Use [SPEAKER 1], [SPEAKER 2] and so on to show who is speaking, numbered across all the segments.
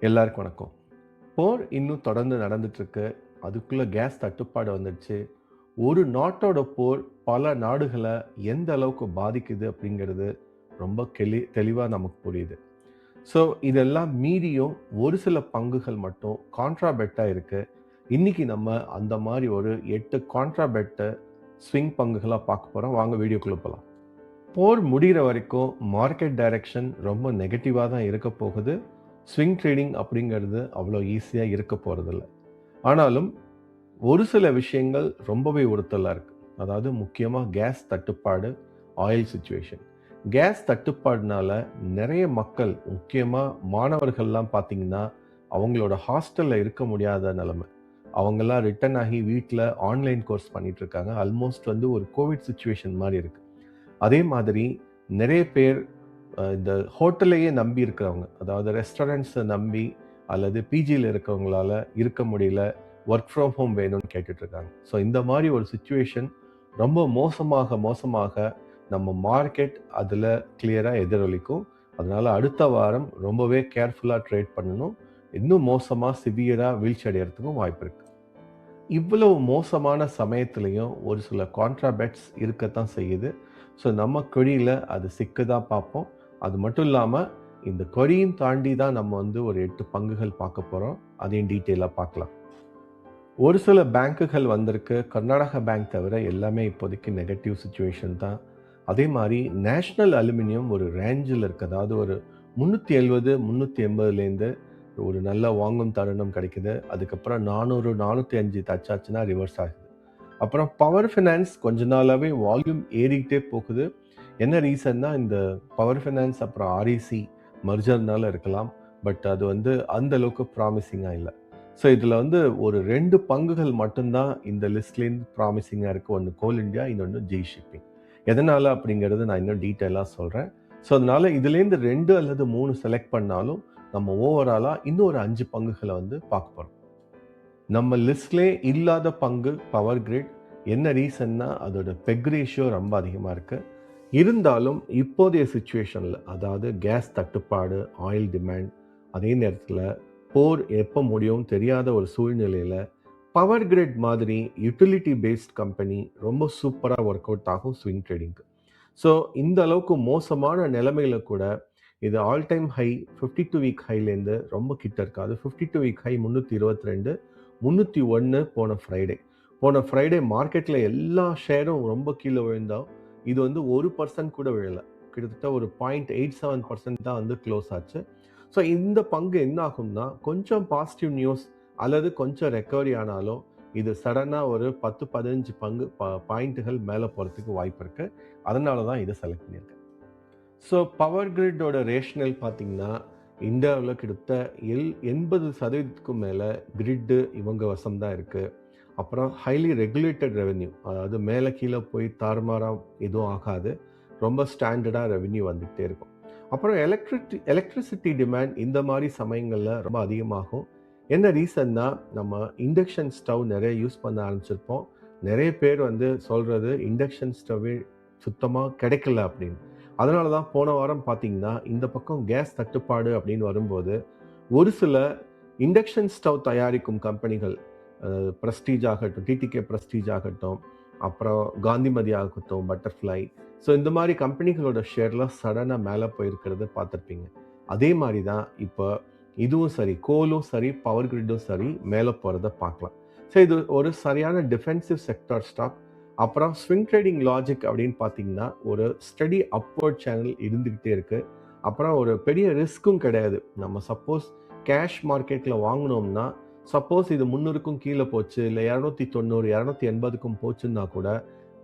[SPEAKER 1] எல்லாருக்கும் வணக்கம். போர் இன்னும் தொடர்ந்து நடந்துட்டு இருக்கு. அதுக்குள்ள கேஸ் தட்டுப்பாடு வந்துடுச்சு. ஒரு நாட்டோட போர் பல நாடுகளை எந்த அளவுக்கு பாதிக்குது அப்படிங்கிறது ரொம்ப தெளிவா நமக்கு புரியுது. ஸோ இதெல்லாம் மீறியும் ஒரு சில பங்குகள் மட்டும் கான்ட்ரா பெட்டா இருக்கு. இன்னைக்கு நம்ம அந்த மாதிரி ஒரு 8 கான்ட்ரா பெட்டை ஸ்விங் பங்குகளா பார்க்க போறோம். வாங்க வீடியோக்குள்ள போலாம். போர் முடிகிற வரைக்கும் மார்க்கெட் டைரக்ஷன் ரொம்ப நெகட்டிவாக தான் இருக்க போகுது. ஸ்விங் ட்ரேடிங் அப்படிங்கிறது அவ்வளோ ஈஸியாக இருக்க போகிறதில்ல. ஆனாலும் ஒரு சில விஷயங்கள் ரொம்பவே உறுத்தலாக இருக்குது. அதாவது முக்கியமாக கேஸ் தட்டுப்பாடு, ஆயில் சுச்சுவேஷன். கேஸ் தட்டுப்பாடுனால நிறைய மக்கள், முக்கியமாக மாணவர்கள்லாம் பார்த்தீங்கன்னா அவங்களோட ஹாஸ்டலில் இருக்க முடியாத நிலைமை. அவங்கெல்லாம் ரிட்டர்ன் ஆகி வீட்டில் ஆன்லைன் கோர்ஸ் பண்ணிட்டு இருக்காங்க. ஆல்மோஸ்ட் வந்து ஒரு கோவிட் சுச்சுவேஷன் மாதிரி இருக்குது. அதே மாதிரி நிறைய பேர் இந்த ஹோட்டலையே நம்பி இருக்கிறவங்க, அதாவது ரெஸ்டாரண்ட்ஸை நம்பி அல்லது பிஜியில் இருக்கிறவங்களால இருக்க முடியல, ஒர்க் ஃப்ரம் ஹோம் வேணும்னு கேட்டுட்ருக்காங்க. ஸோ இந்த மாதிரி ஒரு சுச்சுவேஷன் ரொம்ப மோசமாக நம்ம மார்க்கெட் அதில் கிளியராக எதிரொலிக்கும். அதனால் அடுத்த வாரம் ரொம்பவே கேர்ஃபுல்லாக ட்ரேட் பண்ணணும். இன்னும் மோசமாக சிவியராக வீழ்ச்சி அடைகிறதுக்கும் வாய்ப்பு இருக்குது. இவ்வளவு மோசமான சமயத்துலேயும் ஒரு சில கான்ட்ராபெட்ஸ் இருக்கத்தான் செய்யுது. ஸோ நம்ம கொடியில் அது சிக்க பார்ப்போம். அது மட்டும் இல்லாமல் இந்த கொடியும் தாண்டி தான் நம்ம வந்து ஒரு 8 பங்குகள் பார்க்க போகிறோம். அதையும் டீட்டெயிலாக பார்க்கலாம். ஒரு சில பேங்க்குகள் வந்திருக்கு. கர்நாடகா பேங்க் தவிர எல்லாமே இப்போதைக்கு நெகட்டிவ் சுச்சுவேஷன் தான். அதே மாதிரி நேஷ்னல் அலுமினியம் ஒரு ரேஞ்சில் இருக்குது. அதாவது ஒரு 370 380லேருந்து ஒரு நல்ல வாங்கும் தருணம் கிடைக்குது. அதுக்கப்புறம் 400 405 தச்சாச்சுன்னா ரிவர்ஸ் ஆகுது. அப்புறம் பவர் ஃபினான்ஸ் கொஞ்ச நாளாகவே வால்யூம் ஏறிக்கிட்டே போகுது. என்ன ரீசன்னா இந்த பவர் ஃபினான்ஸ் அப்புறம் ஆர்இசி மர்ஜர்னால இருக்கலாம். பட் அது வந்து அந்த அளவுக்கு ப்ராமிசிங்காக இல்லை. ஸோ இதில் வந்து ஒரு 2 பங்குகள் மட்டும்தான் இந்த லிஸ்ட்லேருந்து ப்ராமிசிங்காக இருக்குது. ஒன்று கோல் இண்டியா, இன்னொன்று ஜி ஷிப்பிங். எதனால் அப்படிங்கிறது நான் இன்னும் டீட்டெயிலாக சொல்கிறேன். ஸோ அதனால் இதுலேருந்து 2 அல்லது 3 செலக்ட் பண்ணாலும் நம்ம ஓவராலாக இன்னும் ஒரு 5 பங்குகளை வந்து பார்க்க போகிறோம். நம்ம லிஸ்ட்லே இல்லாத பங்கு பவர் கிரிட். என்ன ரீசன்னா அதோட பெக் ரேஷியோ ரொம்ப அதிகமாக இருக்குது. இருந்தாலும் இப்போதைய சுச்சுவேஷனில், அதாவது கேஸ் தட்டுப்பாடு, ஆயில் டிமாண்ட், அதே நேரத்தில் போர் எப்போ முடியும் தெரியாத ஒரு சூழ்நிலையில் பவர் கிரிட் மாதிரி யூட்டிலிட்டி பேஸ்ட் கம்பெனி ரொம்ப சூப்பராக ஒர்க் அவுட் ஆகும் ஸ்விங் ட்ரேடிங்க்கு. ஸோ இந்த அளவுக்கு மோசமான நிலைமையில கூட இது ஆல் டைம் ஹை 52 வீக் ஹைலேருந்து ரொம்ப கிட்ட இருக்காது. 52 வீக் ஹை 322, 301 போன ஃப்ரைடே மார்க்கெட்டில் எல்லா ஷேரும் ரொம்ப கீழே விழுந்தோம். இது வந்து 1% கூட விழலை. கிட்டத்தட்ட ஒரு 0.87% தான் வந்து க்ளோஸ் ஆச்சு. ஸோ இந்த பங்கு என்ன ஆகும்னா, கொஞ்சம் பாசிட்டிவ் நியூஸ் அல்லது கொஞ்சம் ரெக்கவரி ஆனாலும் இது சடனாக ஒரு 10-15 பங்கு பாயிண்ட்டுகள் மேலே போகிறதுக்கு வாய்ப்பு இருக்குது. அதனால தான் இதை செலக்ட் பண்ணியிருக்கேன். ஸோ பவர் கிரிட்டோட ரேஷனல் பார்த்தீங்கன்னா, இந்தியாவில் கிட்டத்தட்ட 80% மேலே கிரிட்டு இவங்க வசம் தான் இருக்குது. அப்புறம் ஹைலி ரெகுலேட்டட் ரெவென்யூ, அதாவது மேலே கீழே போய் தாறுமாறாக எதுவும் ஆகாது. ரொம்ப ஸ்டாண்டர்டாக ரெவென்யூ வந்துகிட்டே இருக்கும். அப்புறம் எலக்ட்ரிசிட்டி டிமாண்ட் இந்த மாதிரி சமயங்களில் ரொம்ப அதிகமாகும். என்ன ரீசன்னா, நம்ம இண்டக்ஷன் ஸ்டவ் நிறைய யூஸ் பண்ண ஆரம்பிச்சிருப்போம். நிறைய பேர் வந்து சொல்கிறது இண்டக்ஷன் ஸ்டவ்வே சுத்தமாக கிடைக்கல அப்படின்னு. அதனால தான் போன வாரம் பார்த்தீங்கன்னா, இந்த பக்கம் கேஸ் தட்டுப்பாடு அப்படின்னு வரும்போது ஒரு சில இண்டக்ஷன் ஸ்டவ் தயாரிக்கும் கம்பெனிகள், ப்ரெஸ்டீஜ் ஆகட்டும், டிடிகே ப்ரெஸ்டீஜ் ஆகட்டும், அப்புறம் காந்திமதி ஆகட்டும், பட்டர்ஃப்ளை, ஸோ இந்த மாதிரி கம்பெனிகளோட ஷேர்லாம் சடனாக மேலே போயிருக்கிறத பார்த்துருப்பீங்க. அதே மாதிரி தான் இப்போ இதுவும் சரி, கோலும் சரி, பவர் கிரிட்டும் சரி மேலே போகிறத பார்க்கலாம். ஸோ இது ஒரு சரியான டிஃபென்சிவ் செக்டார் ஸ்டாக். அப்புறம் ஸ்விங் ட்ரேடிங் லாஜிக் அப்படின்னு பார்த்தீங்கன்னா, ஒரு ஸ்டடி அப்வர்ட் சேனல் இருந்துக்கிட்டே இருக்குது. அப்புறம் ஒரு பெரிய ரிஸ்க்கும் கிடையாது. நம்ம சப்போஸ் கேஷ் மார்க்கெட்டில் வாங்கினோம்னா, சப்போஸ் இது 300க்கும் கீழே போச்சு, இல்லை 290 280க்கும் போச்சுன்னா கூட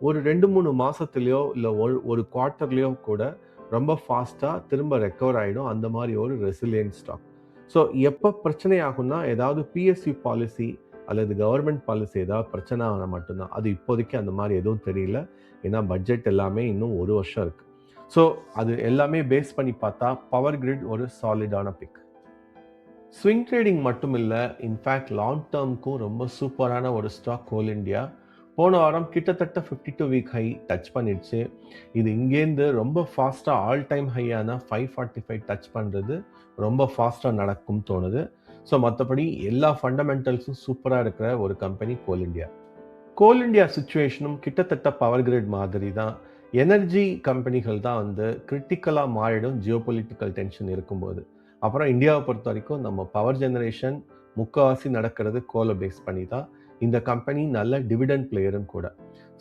[SPEAKER 1] ஒரு 2-3 மாதத்துலேயோ இல்லை ஒரு குவார்ட்டர்லேயோ கூட ரொம்ப ஃபாஸ்ட்டாக திரும்ப ரெக்கவர் ஆகிடும். அந்த மாதிரி ஒரு ரெசிலியன்ட் ஸ்டாக். ஸோ எப்போ பிரச்சனை ஆகும்னா, ஏதாவது பிஎஸ்யூ பாலிசி அல்லது கவர்மெண்ட் பாலிசி ஏதாவது பிரச்சனை ஆனால் மட்டும்தான். அது இப்போதைக்கு அந்த மாதிரி எதுவும் தெரியல. ஏன்னா பட்ஜெட் எல்லாமே இன்னும் 1 வருஷம் இருக்குது. ஸோ அது எல்லாமே பேஸ் பண்ணி பார்த்தா பவர் கிரிட் ஒரு சாலிடான பிக். ஸ்விங் ட்ரேடிங் மட்டும் இல்லை, இன்ஃபேக்ட் லாங் டேர்முக்கும் ரொம்ப சூப்பரான ஒரு ஸ்டாக் கோல் இண்டியா. போன வாரம் கிட்டத்தட்ட 52 வீக் ஹை டச் பண்ணிடுச்சு. இது இங்கேருந்து ரொம்ப ஃபாஸ்ட்டாக ஆல் டைம் ஹையான 545 டச் பண்ணுறது ரொம்ப ஃபாஸ்ட்டாக நடக்கும்னு தோணுது. ஸோ மற்றபடி எல்லா ஃபண்டமெண்டல்ஸும் சூப்பராக இருக்கிற ஒரு கம்பெனி கோல் இண்டியா. கோல் இண்டியா சுச்சுவேஷனும் கிட்டத்தட்ட பவர் கிரிட் மாதிரி தான். எனர்ஜி கம்பெனிகள் தான் வந்து கிரிட்டிக்கலாக மாறிடும் ஜியோபொலிட்டிக்கல் டென்ஷன் இருக்கும்போது. அப்புறம் இந்தியாவை பொறுத்த வரைக்கும் நம்ம பவர் ஜெனரேஷன் முக்கால்வாசி நடக்கிறது கோலை பேஸ் பண்ணி தான். இந்த கம்பெனி நல்ல டிவிடெண்ட் பிளேயரும் கூட.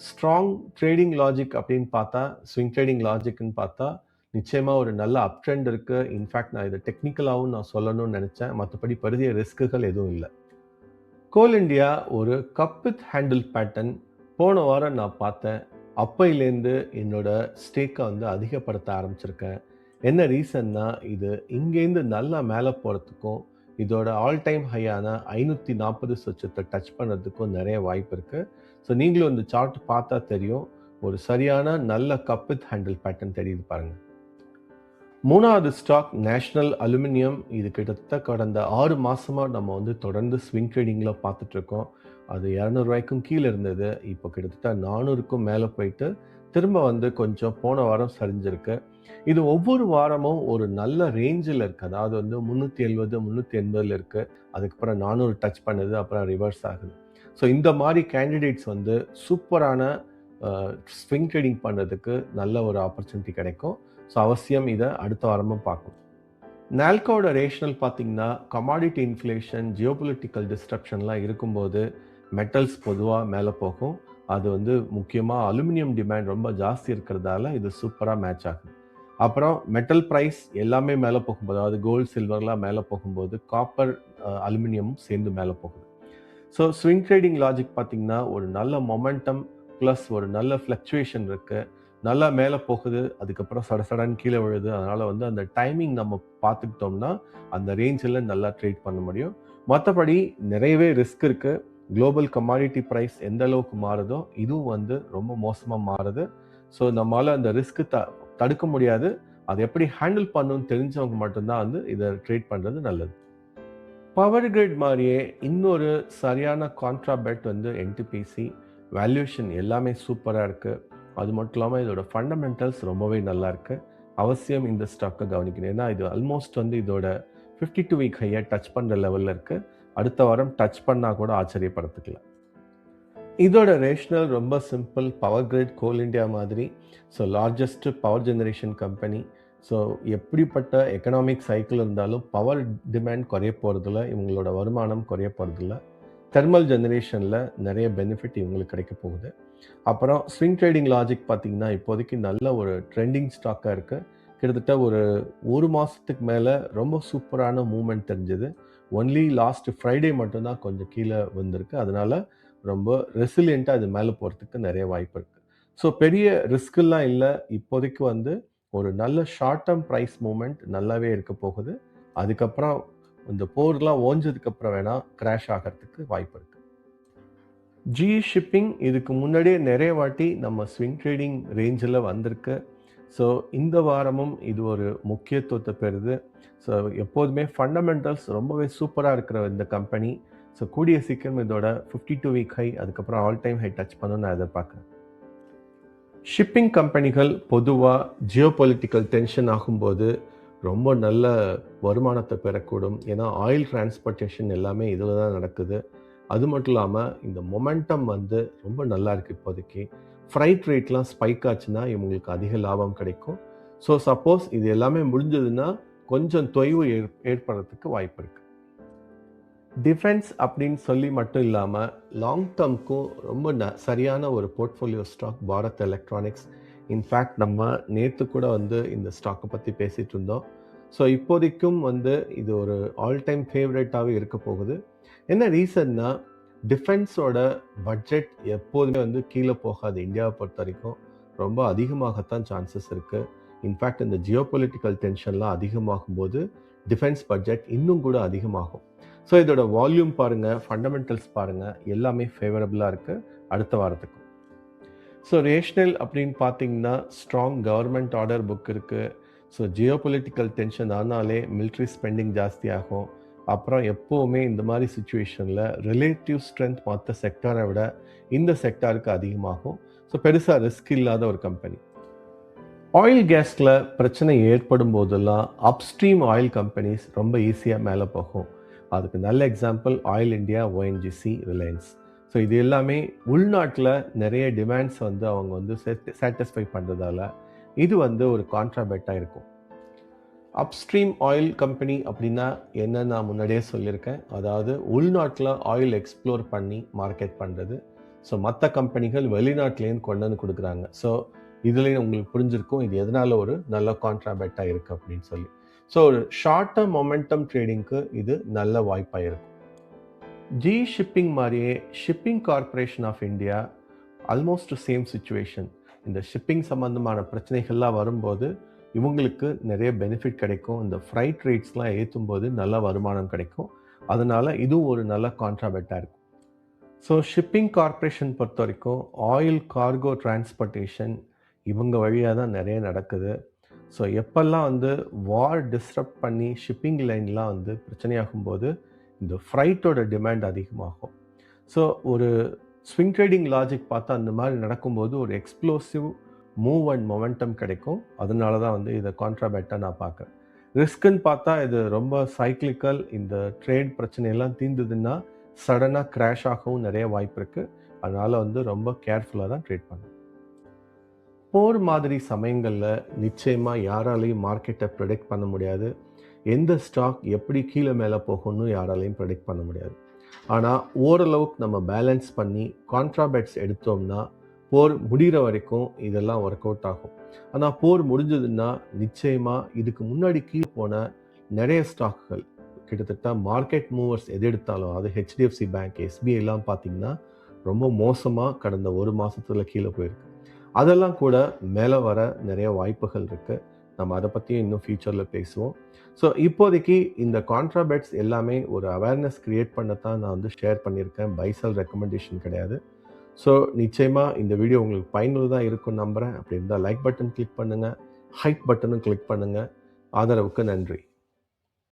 [SPEAKER 1] ஸ்ட்ராங் ட்ரேடிங் லாஜிக் அப்படின்னு பார்த்தா, ஸ்விங் ட்ரேடிங் லாஜிக்னு பார்த்தா நிச்சயமாக ஒரு நல்ல அப் ட்ரெண்ட் இருக்குது. இன்ஃபேக்ட் நான் இதை டெக்னிக்கலாகவும் நான் சொல்லணும்னு நினச்சேன். மற்றபடி பெரிய ரிஸ்க்குகள் எதுவும் இல்லை. கோல் இண்டியா ஒரு கப் வித் ஹேண்டில் பேட்டர்ன் போன வாரம் நான் பார்த்தேன். அப்பையிலேருந்து என்னோட ஸ்டேக்கை வந்து அதிகப்படுத்த ஆரம்பிச்சிருக்கேன். என்ன ரீசன்னா, இது இங்கேருந்து நல்லா மேலே போகிறதுக்கும் இதோட ஆல் டைம் ஹையான 540 சொச்சத்தை டச் பண்ணுறதுக்கும் நிறைய வாய்ப்பு இருக்குது. ஸோ நீங்களும் இந்த சார்ட் பார்த்தா தெரியும், ஒரு சரியான நல்ல கப் வித் ஹேண்டில் பேட்டர்ன் தெரியுது பாருங்கள். மூணாவது ஸ்டாக் நேஷ்னல் அலுமினியம். இது கிட்டத்தட்ட கடந்த 6 மாதமாக நம்ம வந்து தொடர்ந்து ஸ்விங் ட்ரேடிங்கில் பார்த்துட்ருக்கோம். அது 200 ரூபாய்க்கும் கீழே இருந்தது. இப்போ கிட்டத்தட்ட 400க்கும் மேலே போயிட்டு திரும்ப வந்து கொஞ்சம் போன வாரம் சரிஞ்சிருக்கு. இது ஒவ்வொரு வாரமும் ஒரு நல்ல ரேஞ்சில் இருக்குது. அதாவது வந்து 370 380 இருக்குது. அதுக்கப்புறம் 400 டச் பண்ணுது, அப்புறம் ரிவர்ஸ் ஆகுது. ஸோ இந்த மாதிரி கேண்டிடேட்ஸ் வந்து சூப்பரான ஸ்விங் ட்ரேடிங் பண்ணுறதுக்கு நல்ல ஒரு ஆப்பர்ச்சுனிட்டி கிடைக்கும். ஸோ அவசியம் இதை அடுத்த வாரமும் பார்க்கணும். நால்கோட ரேஷனல் பார்த்தீங்கன்னா, கமாடிட்டி இன்ஃப்ளேஷன், ஜியோபொலிட்டிக்கல் டிஸ்ட்ரப்ஷன்லாம் இருக்கும்போது மெட்டல்ஸ் பொதுவாக மேலே போகும். அது வந்து முக்கியமாக அலுமினியம் டிமாண்ட் ரொம்ப ஜாஸ்தி இருக்கிறதால இது சூப்பராக மேட்ச் ஆகுது. அப்புறம் மெட்டல் ப்ரைஸ் எல்லாமே மேலே போகும்போது, அதாவது கோல்டு சில்வர்லாம் மேலே போகும்போது காப்பர் அலுமினியமும் சேர்ந்து மேலே போகுது. ஸோ ஸ்விங் ட்ரேடிங் லாஜிக் பார்த்தீங்கன்னா, ஒரு நல்ல மொமெண்டம் ப்ளஸ் ஒரு நல்ல ஃப்ளக்சுவேஷன் இருக்குது. நல்லா மேலே போகுது, அதுக்கப்புறம் சடசடன்னு கீழே விழுது. அதனால் வந்து அந்த டைமிங் நம்ம பார்த்துக்கிட்டோம்னா அந்த ரேஞ்சில் நல்லா ட்ரேட் பண்ண முடியும். மற்றபடி நிறையவே ரிஸ்க் இருக்குது. குளோபல் கமாடிட்டி ப்ரைஸ் எந்த அளவுக்கு மாறுதோ இதுவும் வந்து ரொம்ப மோசமாக மாறுது. ஸோ நம்மளால் அந்த ரிஸ்க்கு தடுக்க முடியாது. அதை எப்படி ஹேண்டில் பண்ணணும்னு தெரிஞ்சவங்க மட்டும்தான் வந்து இதை ட்ரேட் பண்ணுறது நல்லது. பவர் கிரிட் மாதிரியே இன்னொரு சரியான கான்ட்ரா பெட் வந்து என்டிபிசி. வேல்யூஷன் எல்லாமே சூப்பராக இருக்குது. அது மட்டும் இல்லாமல் இதோட ஃபண்டமெண்டல்ஸ் ரொம்பவே நல்லா இருக்குது. அவசியம் இந்த ஸ்டாக்கை கவனிக்கணும். ஏன்னா இது ஆல்மோஸ்ட் வந்து இதோட 52 வீக் ஹையை டச் பண்ணுற லெவலில் இருக்குது. அடுத்த வாரம் டச் பண்ணால் கூட ஆச்சரியப்படுத்திக்கல. இதோட ரேஷனல் ரொம்ப சிம்பிள். பவர் கிரிட் கோல் இண்டியா மாதிரி. So largest power generation company. So எப்படிப்பட்ட எக்கனாமிக் சைக்கிள் இருந்தாலும் பவர் டிமாண்ட் குறைய போகிறதில்ல, இவங்களோட வருமானம் குறைய போகிறதில்ல. தெர்மல் ஜெனரேஷனில் நிறைய பெனிஃபிட் இவங்களுக்கு கிடைக்க போகுது. அப்புறம் ஸ்விங் ட்ரேடிங் லாஜிக் பார்த்தீங்கன்னா, இப்போதைக்கு நல்ல ஒரு ட்ரெண்டிங் ஸ்டாக்காக இருக்குது. கிட்டத்தட்ட ஒரு மாதத்துக்கு மேலே ரொம்ப சூப்பரான மூவ்மெண்ட் தெரிஞ்சது. ஒன்லி லாஸ்ட் ஃப்ரைடே மட்டும்தான் கொஞ்சம் கீழே வந்திருக்கு. அதனால ரொம்ப ரெசிலியண்ட்டாக இது மேலே போகிறதுக்கு நிறைய வாய்ப்பு இருக்குது. ஸோ பெரிய ரிஸ்கெல்லாம் இல்லை. இப்போதைக்கு வந்து ஒரு நல்ல ஷார்ட் டேர்ம் ப்ரைஸ் மூவ்மெண்ட் நல்லாவே இருக்க போகுது. அதுக்கப்புறம் இந்த போர்லாம் ஓஞ்சதுக்கப்புறம் வேணால் கிராஷ் ஆகிறதுக்கு வாய்ப்பு இருக்குது. ஜிஇ ஷிப்பிங் இதுக்கு முன்னாடியே நிறைய வாட்டி நம்ம ஸ்விங் ட்ரேடிங் ரேஞ்சில் வந்திருக்கு. ஸோ இந்த வாரமும் இது ஒரு முக்கியத்துவத்தை பெறுது. ஸோ எப்போதுமே ஃபண்டமெண்டல்ஸ் ரொம்பவே சூப்பராக இருக்கிற இந்த கம்பெனி. ஸோ கூடிய சீக்கிரம் இதோட 52 வீக் ஹை, அதுக்கப்புறம் ஆல் டைம் ஹை டச் பண்ணணும்னு நான் எதிர்பார்க்குறேன். ஷிப்பிங் கம்பெனிகள் பொதுவாக ஜியோபொலிட்டிக்கல் டென்ஷன் ஆகும்போது ரொம்ப நல்ல வருமானத்தை பெறக்கூடும். ஏன்னா ஆயில் டிரான்ஸ்போர்ட்டேஷன் எல்லாமே இதில் தான் நடக்குது. அது மட்டும் இல்லாமல் இந்த மொமெண்டம் வந்து ரொம்ப நல்லா இருக்குது இப்போதைக்கு. ஃப்ரைட் ரேட்லாம் ஸ்பைக் ஆச்சுன்னா இவங்களுக்கு அதிக லாபம் கிடைக்கும். ஸோ சப்போஸ் இது எல்லாமே முடிஞ்சதுன்னா கொஞ்சம் தொய்வு ஏற்படுறதுக்கு வாய்ப்பு இருக்குது. டிஃபென்ஸ் அப்படின்னு சொல்லி மட்டும் இல்லாமல் லாங் டேர்முக்கும் ரொம்ப சரியான ஒரு portfolio stock Bharat electronics. In fact நம்ம நேற்று கூட வந்து இந்த ஸ்டாக்கை பற்றி பேசிகிட்டு இருந்தோம். ஸோ இப்போதைக்கும் வந்து இது ஒரு ஆல் டைம் ஃபேவரேட்டாகவே இருக்க போகுது. என்ன ரீசன்னா, டிஃபென்ஸோட பட்ஜெட் எப்போதுமே வந்து கீழே போகாது. இந்தியாவை பொறுத்த வரைக்கும் ரொம்ப அதிகமாகத்தான் சான்சஸ் இருக்குது. இன்ஃபேக்ட் இந்த ஜியோபொலிட்டிக்கல் டென்ஷன்லாம் அதிகமாகும் போது டிஃபென்ஸ் பட்ஜெட் இன்னும் கூட அதிகமாகும். ஸோ இதோட வால்யூம் பாருங்கள், ஃபண்டமெண்டல்ஸ் பாருங்கள், எல்லாமே ஃபேவரபுளாக இருக்குது அடுத்த வாரத்துக்கு. ஸோ ரேஷனல் அப்படின்னு பார்த்தீங்கன்னா, ஸ்ட்ராங் கவர்மெண்ட் ஆர்டர் புக் இருக்குது. ஸோ ஜியோபொலிட்டிக்கல் டென்ஷன் ஆனாலே மிலிட்ரி ஸ்பெண்டிங் ஜாஸ்தி ஆகும். அப்புறம் எப்போவுமே இந்த மாதிரி சிச்சுவேஷனில் ரிலேட்டிவ் ஸ்ட்ரென்த் மற்ற செக்டாரை விட இந்த செக்டாருக்கு அதிகமாகும். ஸோ பெருசாக ரிஸ்க் இல்லாத ஒரு கம்பெனி. ஆயில் கேஸில் பிரச்சனை ஏற்படும் போதெல்லாம் அப்ஸ்ட்ரீம் ஆயில் கம்பெனிஸ் ரொம்ப ஈஸியாக மேலே போகும். அதுக்கு நல்ல example oil India, ONGC, Reliance. So இது எல்லாமே உள்நாட்டில் நிறைய டிமாண்ட்ஸ் வந்து அவங்க வந்து சாட்டிஸ்ஃபை பண்ணுறதால இது வந்து ஒரு கான்ட்ராபெட்டாக இருக்கும். அப்ஸ்ட்ரீம் ஆயில் கம்பெனி அப்படின்னா என்ன நான் முன்னாடியே சொல்லியிருக்கேன். அதாவது உள்நாட்டில் ஆயில் எக்ஸ்ப்ளோர் பண்ணி மார்க்கெட் பண்ணுறது. ஸோ மற்ற கம்பெனிகள் வெளிநாட்டிலேருந்து கொண்டு வந்து கொடுக்குறாங்க. ஸோ இதுலேயும் உங்களுக்கு புரிஞ்சிருக்கும் இது எதனால் ஒரு நல்ல கான்ட்ராபெட்டாக இருக்குது அப்படின்னு சொல்லி. ஸோ ஒரு ஷார்ட் டேர்ம் மொமெண்டம் ட்ரேடிங்க்கு இது நல்ல வாய்ப்பாக இருக்கும். ஜி ஷிப்பிங் மாதிரியே shipping corporation of India almost same situation. இந்த ஷிப்பிங் சம்மந்தமான பிரச்சனைகள்லாம் வரும்போது இவங்களுக்கு நிறைய பெனிஃபிட் கிடைக்கும். இந்த ஃப்ரைட் ரேட்ஸ்லாம் ஏற்றும் போது நல்ல வருமானம் கிடைக்கும். அதனால் இதுவும் ஒரு நல்ல கான்ட்ராபெட்டாக இருக்கும். ஸோ ஷிப்பிங் கார்ப்பரேஷன் பொறுத்த வரைக்கும் ஆயில் கார்கோ டிரான்ஸ்போர்ட்டேஷன் இவங்க வழியாக தான் நிறைய நடக்குது. ஸோ எப்பெல்லாம் வந்து வார் டிஸ்டர்ப் பண்ணி ஷிப்பிங் லைன்லாம் வந்து பிரச்சனையாகும் போது இந்த ஃப்ரைட்டோட டிமாண்ட் அதிகமாகும். ஸோ ஒரு ஸ்விங் ட்ரேடிங் லாஜிக் பார்த்தா அந்த மாதிரி நடக்கும்போது ஒரு எக்ஸ்ப்ளோசிவ் மூவ் அண்ட் மொமெண்டம் கிடைக்கும். அதனால தான் வந்து இதை கான்ட்ராபெட்டாக நான் பார்க்குறேன். ரிஸ்க்குன்னு பார்த்தா இது ரொம்ப சைக்ளிக்கல். இந்த ட்ரேட் பிரச்சனையெல்லாம் தீர்ந்ததுன்னா சடனாக கிராஷ் ஆகவும் நிறைய வாய்ப்பு இருக்குது. அதனால் வந்து ரொம்ப கேர்ஃபுல்லாக தான் ட்ரேட் பண்ணணும். போர் மாதிரி சமயங்களில் நிச்சயமாக யாராலையும் மார்க்கெட்டை ப்ரெடிக்ட் பண்ண முடியாது. எந்த ஸ்டாக் எப்படி கீழே மேலே போகும்னு யாராலையும் ப்ரெடிக்ட் பண்ண முடியாது. ஆனால் ஓரளவுக்கு நம்ம பேலன்ஸ் பண்ணி கான்ட்ராபெட்ஸ் எடுத்தோம்னா போர் முடிகிற வரைக்கும் இதெல்லாம் ஒர்க் அவுட் ஆகும். ஆனால் போர் முடிஞ்சதுன்னா நிச்சயமாக இதுக்கு முன்னாடி கீழே போன நிறைய ஸ்டாக்குகள் கிட்டத்தட்ட மார்க்கெட் மூவர்ஸ் எது எடுத்தாலும் அது ஹெச்டிஎஃப்சி பேங்க், எஸ்பிஐ எல்லாம் பார்த்தீங்கன்னா ரொம்ப மோசமாக கடந்த ஒரு மாதத்தில் கீழே போயிருக்கு. அதெல்லாம் கூட மேலே வர நிறைய வாய்ப்புகள் இருக்குது. நம்ம அதை பற்றியும் இன்னும் ஃபியூச்சரில் பேசுவோம். ஸோ இப்போதைக்கு இந்த கான்ட்ராபெட்ஸ் எல்லாமே ஒரு அவேர்னஸ் க்ரியேட் பண்ணத்தான் நான் வந்து ஷேர் பண்ணியிருக்கேன். பைசல் ரெக்கமெண்டேஷன் கிடையாது. ஸோ நிச்சயமாக இந்த வீடியோ உங்களுக்கு பயனுள்ளதாக இருக்கும்னு நம்புகிறேன். அப்படி இருந்தால் லைக் பட்டன் கிளிக் பண்ணுங்கள், ஹைப் பட்டனும் கிளிக் பண்ணுங்கள். ஆதரவுக்கு நன்றி.